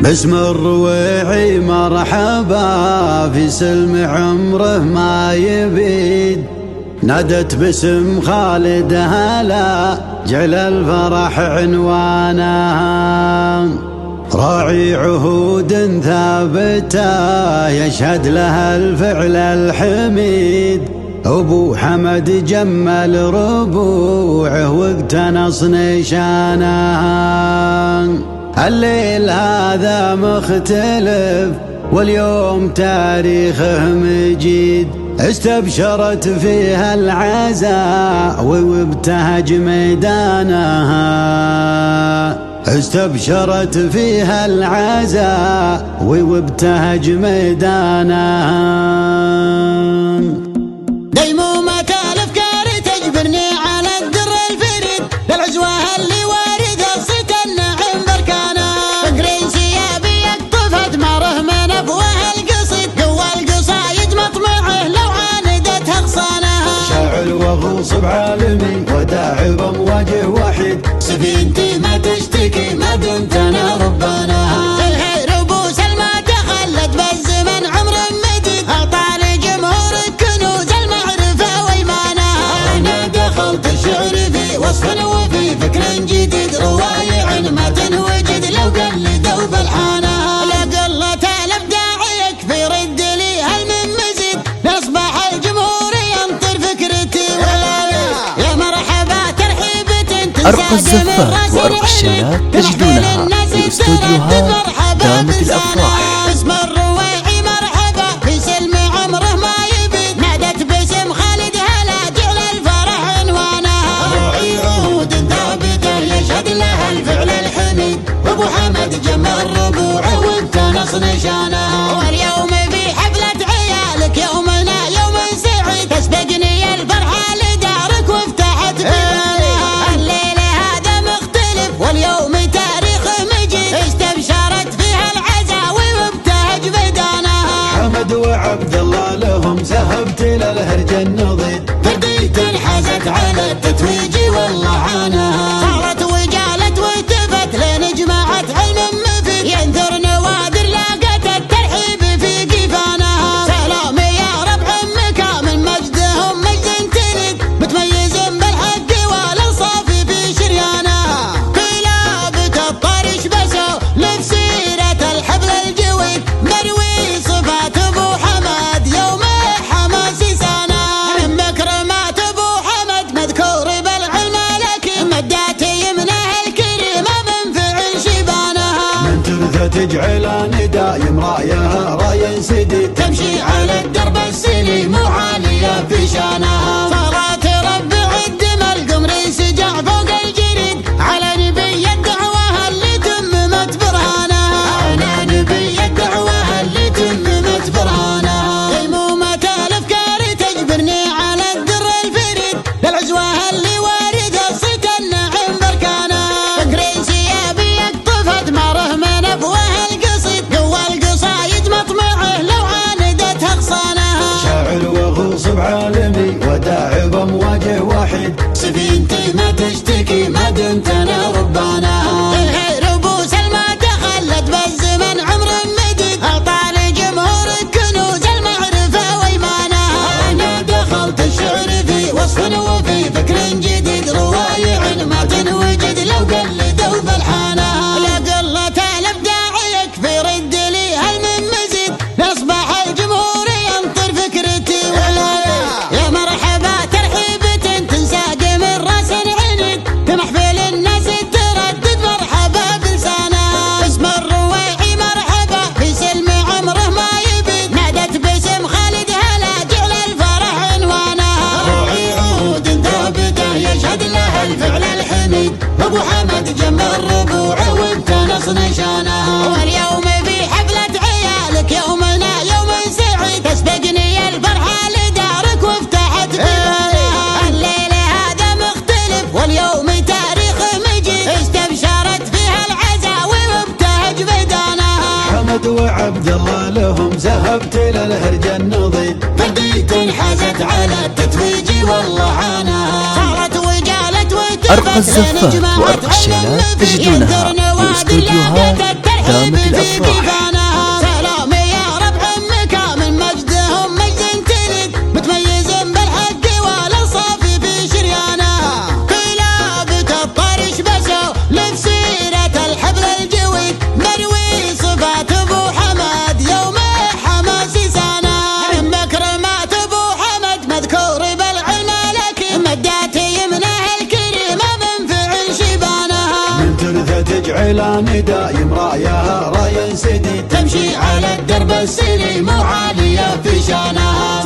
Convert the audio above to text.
باسم الرويعي مرحبا، في سلم عمره ما يبيد. نادت باسم خالد هلا، جعل الفرح عنوانها. راعي عهود ثابته، يشهد لها الفعل الحميد. أبو حمد جمل ربوعه واقتنص نشانها. الليل هذا مختلف واليوم تاريخه مجيد. استبشرت فيها العزاء وابتهج ميدانها. استبشرت فيها العزاء وابتهج ميدانها. ديمومة الأفكار تجبرني على الدر الفريد، للعزوة اللي وارد الصيت النعم بركانها. فقر انسيابي يقطفت مره من أفواه القصيد، قوى القصايد مطمعه لو عاندت أغصانها. شاعر وغوص بعالمي وداعي بمواجه وحيد، سفينتي ما تشتكي ما دمت أنا ربانها. وفي فكر جديد، روايع ما تنوجد لو قلدوا بالحانها. لقلة الابداع يكفي رد لي هل من مزيد، لاصبح الجمهور ينطر فكرتي يا مرحبا ترحيبة. أرق الزفات وأرق الشيلات تجدونها في استوديوهات دامة الأفراح. باسم الرويعي مرحبا، في سلم عمره ما يبيد. نادت باسم خالد هلا، جعل الفرح عنوانها. راعي عهود ثابته، يشهد لها الفعل الحميد. أبو حمد جمل ربوعه وابتنص نشانها. واليوم في حفلة عيالك يومنا يوم سعيد، تسبقني الفرحة لدارك وافتحت بيبانها. الليل هذا مختلف واليوم تاريخ مجيد. استبشرت فيها العزاوي وابتهج بدانها. حمد وعبد الله لهم سهبت للهرج النضيد. فرديت انحازت على التتويج والله عانها. صارت وجالت وتفت لين جمعت علم مفيد. ينثر نوادر لاقت الترحيب في قفانها. سلام يا ربع مكا من مجدهم مجد تريد، متميز بالحق والانصاف في شريانها. كلابة الطرش بسوا لفسيرة الحفل الجويد، مروي صفات ابو حمد يوم حماس سانا. من مكرمات ابو حمد مذكور بالعلم لكن مدات يمنه الكريمة من فعل شبانها. من ترثة تجعلان دايم رايها راي سديد، تمشي على الدرب السليم وعالية في شانها. صارت ربع الدم القمر سجع فوق الجريد، على نبي الدعوة اللي تممت برهانها. على نبي الدعوة اللي تممت برهانها. ديمومة الأفكار تجبرني على الدر الفريد، للعزوة اللي وارد الصيت النعم بركانها. فقر انسيابي يقطفت مره من أفواه القصيد، قوى القصايد مطمعه لو عاندت أغصانها. شاعر وغوص بعالمي وداعي بمواجه وحيد، سفينتي ما تشتكي ما دمت أنا ربانها. رؤوس الما تخلت بالزمن عمر مديد، أعطى لجمهور كنوز المعرفة وإيمانها. أنا دخلت الشعر في وصف وفي فكر جديد، روايع ما تنوجد لو قلدوا بالحانها. لقلة الابداع يكفي رد لي هل من مزيد، لاصبح الجمهور ينطر فكرتي يا مرحبا ترحيبة تنساق من راس العنيد. تمحفل الناس تردد مرحبا بلسانها. باسم الرويعي مرحبا، في سلم عمره ما يبيد. نادت باسم خالد هلا، جعل الفرح عنوانها. راعي عهود ثابته، يشهد لها الفعل الحميد. أبو حمد جمل ربوعه وابتنص نشانها. واليوم في حفلة عيالك يومنا يوم سعيد، تسبقني الفرحة لدارك وافتحت بيبانها. الليل هذا مختلف واليوم تاريخ مجيد. استبشرت فيها العزاوي وابتهج بدانها. حمد وعبد الله لهم سهبت للهرج النضيد. فرديت انحازت على التتويج والله عانها. صارت وجالت وتفت أرق الزفات وأرق الشيلات تجدونها في استوديوهات دامت الأفراح. سلام يا ربع عمك من مجدهم مجد تلد متميز بالحق والانصاف في شريانها كلابة الطرش بسوا لبسيرة الحبل الجويد مروي صفات ابو حمد يوم حماس سنة من مكرمات ابو حمد مذكور بالعلم لك مدات يمنه الكريمة من فعل شبانها من ترثة تجعلان دايم رايها راي سديد تمشي على الدرب السليم وعالية في شانها